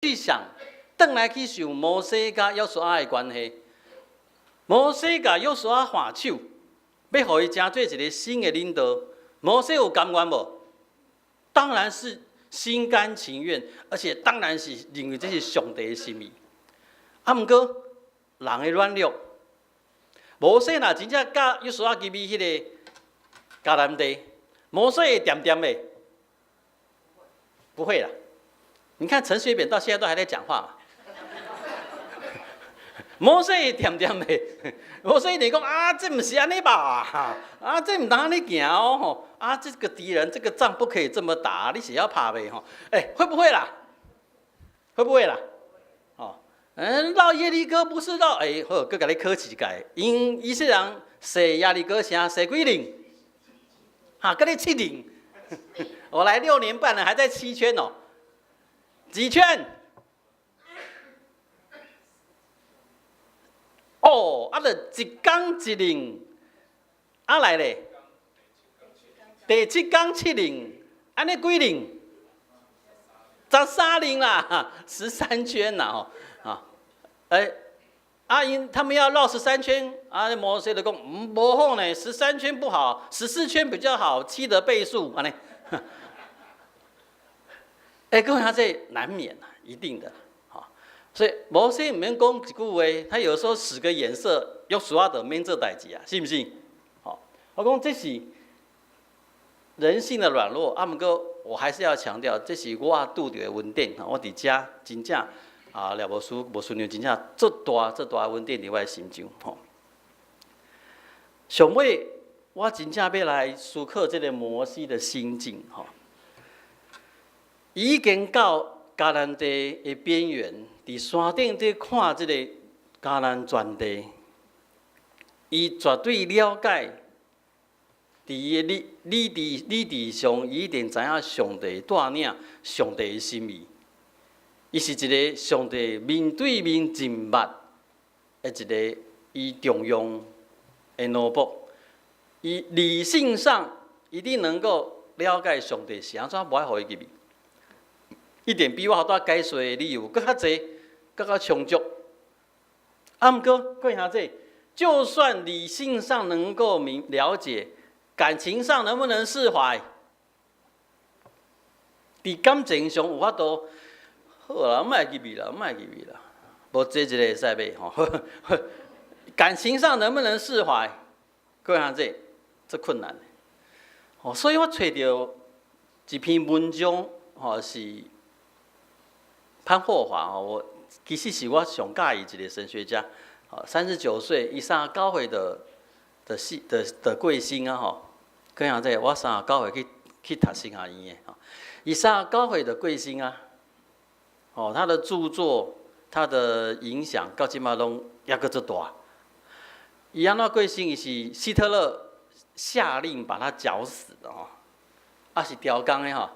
去想，转来去想摩西甲约书亚的关系。摩西甲约书亚换手，要互伊成做一个新的领导。摩西有甘愿无？当然是心甘情愿，而且当然是认为这是上帝的心意。毋过人的软弱，摩西若真正甲约书亚入去迄个迦南地，摩西会点点的，不会啦。你看陈水扁到现在都还在讲话嘛。摩西会点点的，摩西你讲啊，这不是安尼吧？啊，这唔当安尼行哦，啊，这个敌人这个仗不可以这么打，你是要怕呗吼？哎，会不会啦？会不会啦？哦，绕耶利哥不是绕，哎，好，佮你考一个，因以色列人射耶利哥城射几零？哈，跟你7零。我来6年半了，还在7圈哦，几圈？哦，啊，就一天一零，啊来咧，第7天7零，安尼几零？13零啦，13圈啦吼，啊，他们要绕13圈，啊，摩西就讲，无好呢，13圈不好，14圈比较好，7的倍数，安尼。各位，他这难免啊，一定的。所以摩西唔免讲一句话，他有时候使个眼色，约书亚就免做代志啊，信不信？我讲这是人性的软弱，不过我还是要强调，这是我拄到的问题。我伫遮真正了无顺利，真正这大问题伫我的心中。上尾我真正要来思考这个摩西的心境。已经到迦南地的边缘，伫山顶伫看这个迦南全地，伊绝对了解。伫理智上，伊一定知影上帝带领上帝的心意。伊是一个上帝面对面真捌的一个伊重用的奴仆。伊理性上一定能够了解上帝是安怎不爱互伊入去。一点比我好多解说的理由更较侪，更较充足。毋过，各位兄弟，就算理性上能够了解，感情上能不能释怀？伫感情上有法度，好啦，莫入去啦，无这一个会使买吼。感情上能不能释怀？各位兄弟，这困难。所以我找到一篇文章，是。潘霍华我其实是我上介意一个神学家，39岁，伊39岁的贵姓啊吼，各位仔我39岁去读神学院的，伊39岁的贵姓啊，他的著作，他的影响到今嘛拢抑阁足大。伊安怎贵姓？伊是希特勒下令把他绞死的是雕工的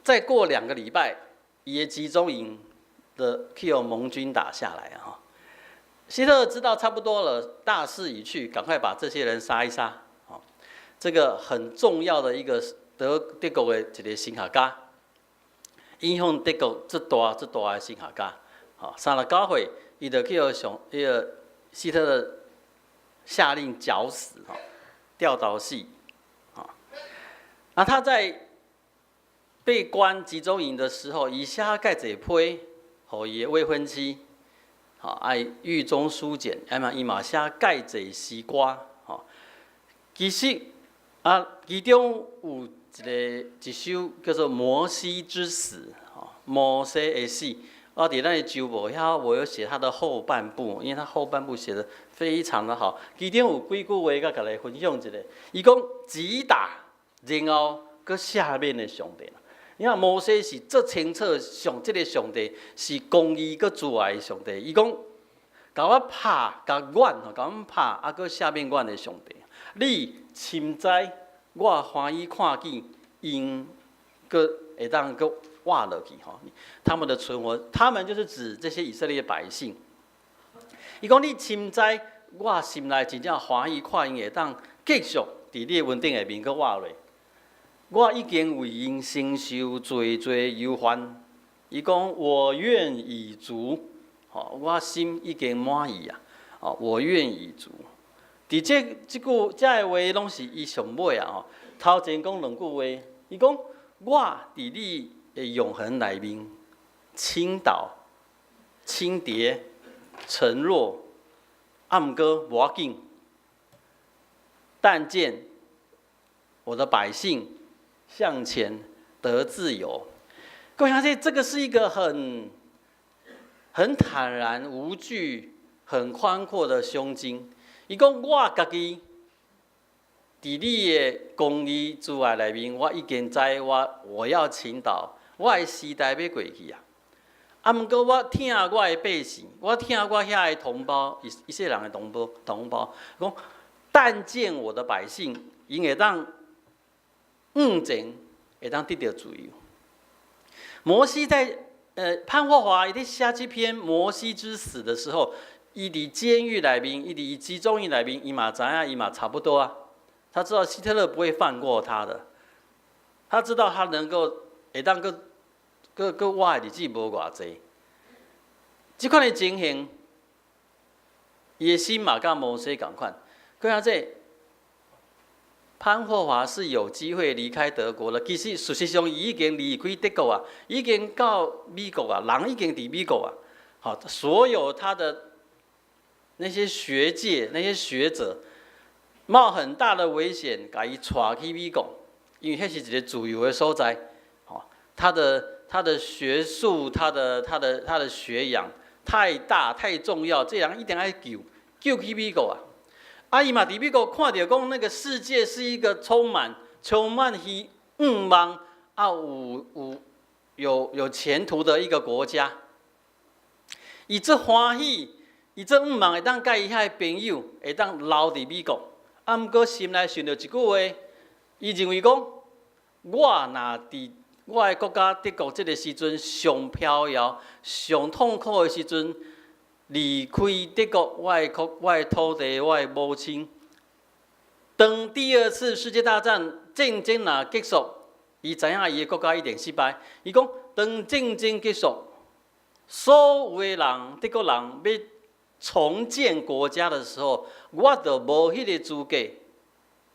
再过2个礼拜。伊的集中营的去由盟军打下来希特勒知道差不多了，大势已去，赶快把这些人杀一杀。这个很重要的一个德国的一个神学家，影响德国这大的神学家。39岁，伊就去由希特勒下令绞死，吊刀死。他在被关集中营的时候，以下盖一批，互伊的未婚妻，狱中书简，伊嘛写盖一诗歌，其实其中有一首叫做《摩西之死》，摩西的死。我伫咱的周报遐，我有写他的后半部，因为他后半部写得非常的好，其中有几句话，甲大家分享一下。伊讲击打，然后搁下面的上帝。你看摩西是最清楚这个上帝是公义搁慈爱的上帝。伊讲，甲我拍，甲阮拍，搁下面阮的上帝。你深知我欢喜看见因搁会当搁活落去他们的存活，他们就是指这些以色列百姓。伊讲你深知我心内真正欢喜看因会当继续伫你的稳定下面搁活落。我已经为因承受罪忧患，伊讲我愿已足，吼，我心已经满意啊，哦，我愿已足。伫即句遮个话，拢是伊上尾啊，吼。头前讲两句话，伊讲我伫你的永恒内面，倾倒、轻跌、沉落，毋过无要紧。但见我的百姓向前得自由。各位兄弟，这个是一个很坦然无惧、很宽阔的胸襟。伊讲我家己伫你的公义之外内面，我已经知我要倾倒，我的时代要过去啊。啊，毋过我疼我的百姓，我疼我遐的同胞，以色列人的同胞，讲但见我的百姓，因会当前会当得到自由。摩西在潘霍华伊咧写这篇摩西之死的时候，伊伫监狱内面，伊伫集中营内面，伊嘛知影，伊嘛差不多啊。他知道希特勒不会放过他的，他知道他能够会当个活的日子无偌济。这款的情形，伊的心嘛甲摩西同款。各位这潘霍华是有机会离开德国了。其实事实上，伊已经离开德国啊，已经到美国啊，人已经伫美国啊。好，所有他的那些学界、那些学者，冒很大的危险，把伊带去美国，因为那是一个自由的所在。好，他的学术，他的学养太大太重要，这人一定要救去美国啊。啊，伊嘛伫美国看到讲，那个世界是一个充满望啊，有前途的一个国家。伊这欢喜，伊这望会当甲伊遐朋友会当留伫美国。啊，毋过心内想到一句话，伊认为讲，我若伫我的国家德国这个时阵上飘摇、上痛苦的时阵。离开德国，我的土地，我的母亲。当第二次世界大战战争若结束，伊知影伊的国家一定失败。伊讲，当战争结束，所有的人，德国人要重建国家的时候，我就无迄个资格，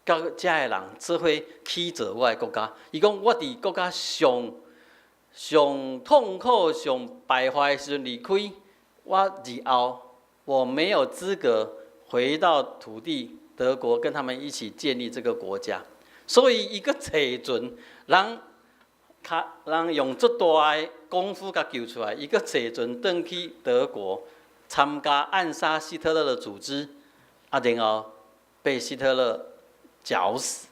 甲遮的人做伙起造我的国家。伊讲，我伫国家上痛苦、上败坏的时阵离开。我日后我没有资格回到土地德国，跟他们一起建立这个国家，所以伊个找准，人用足大的功夫甲救出来，伊个找准转去德国参加暗杀希特勒的组织，啊，然后被希特勒绞死，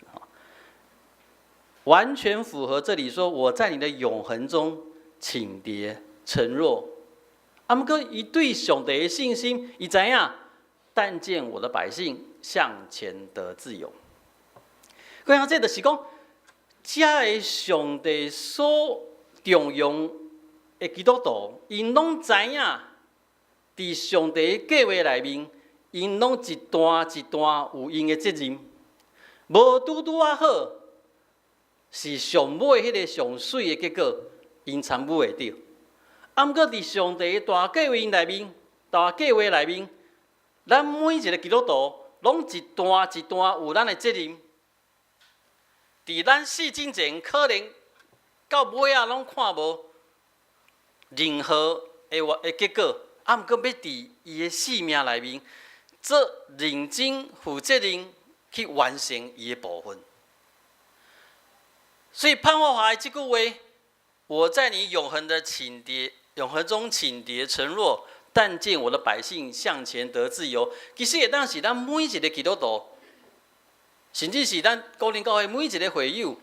完全符合这里说我在你的永恒中倾跌沉弱。啊，毋过伊对上帝的信心，伊知影，但见我的百姓向前得自由。各位，这就是讲，遮个上帝所重用的基督徒，因拢知影，伫上帝的计划内面，因拢一段一段有因的责任，无拄啊好，是上尾迄个上水的结果，因参与会到。啊，毋过伫上帝大计划内面，咱每一个基督徒拢一段一段有咱的责任。伫咱死之前，可能到尾啊，拢看无任何的结果。啊，毋过要伫伊的性命内面，做认真负责任去完成伊的部分。所以潘霍华的这句话，我在你永恒中倾跌沉弱，但见我的百姓向前得自由。其实也当是咱每一个基督徒，甚至是咱高灵教会每一个会友，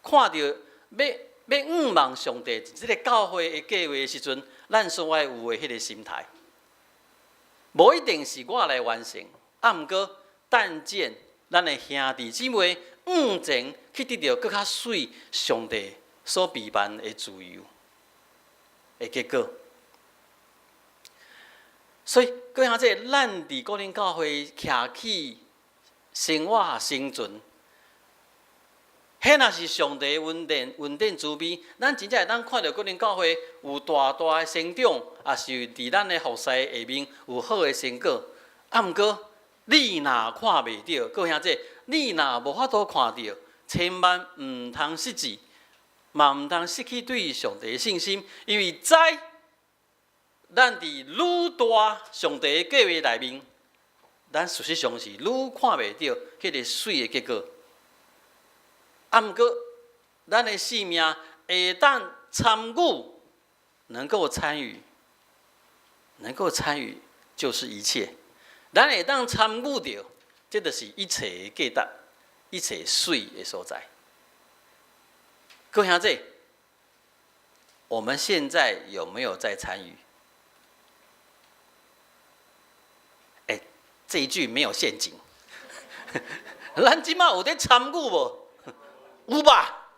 看到要望上帝这个教会的计划的时阵，咱所爱有的迄个心态，无一定是我来完成，啊，毋过但见咱的兄弟姊妹前去得到更较水上帝所备办的自由。的结果，所以各位姐，咱伫高灵教会徛起生活生存，迄若是上帝稳定慈悲，咱真正会当看到，可能教会有大大的成长，也是伫咱的服侍下面有好的成果。啊，毋过你若看袂到，各位兄弟，你若无法度看到，千万毋通失志，嘛毋通失去对上帝的信心，因为知咱伫愈大上帝的计划内面，咱事实上是愈看袂到迄个水的结果。啊，毋过咱的性命会当参与，能够参与就是一切。咱会当参与着，这就是一切的价值，一切水的所在。各位兄弟，我们现在有没有在参与？这一句没有陷阱。咱即马有在参与无？有吧？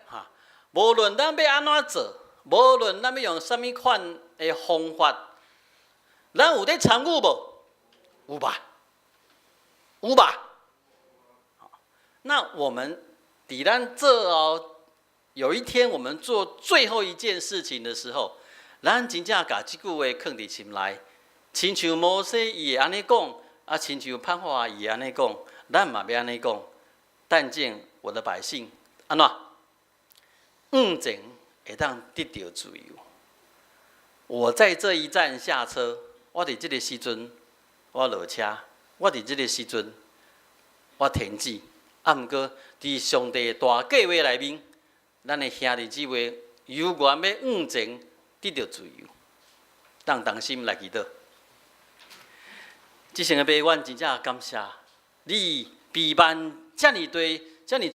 哈，无论咱要安怎做，无论咱要用什么款的方法，咱有在参与无？有吧？有吧？那我们伫咱做后，有一天我们做最后一件事情的时候，咱真正把这句话藏伫心内，亲像摩西伊会安尼讲，啊，亲像潘华伊会安尼讲，咱嘛要安尼讲。但见我的百姓安怎？前会当得到自由。我在这一站下车，我伫这个时阵，我落车，我伫这个时阵，我停止。啊，毋过伫上帝大计划内面，咱的兄弟姊妹有愿要前得到自由，当同心来祈祷。即成个爸，阮真正感谢你陪伴遮尔多、遮尔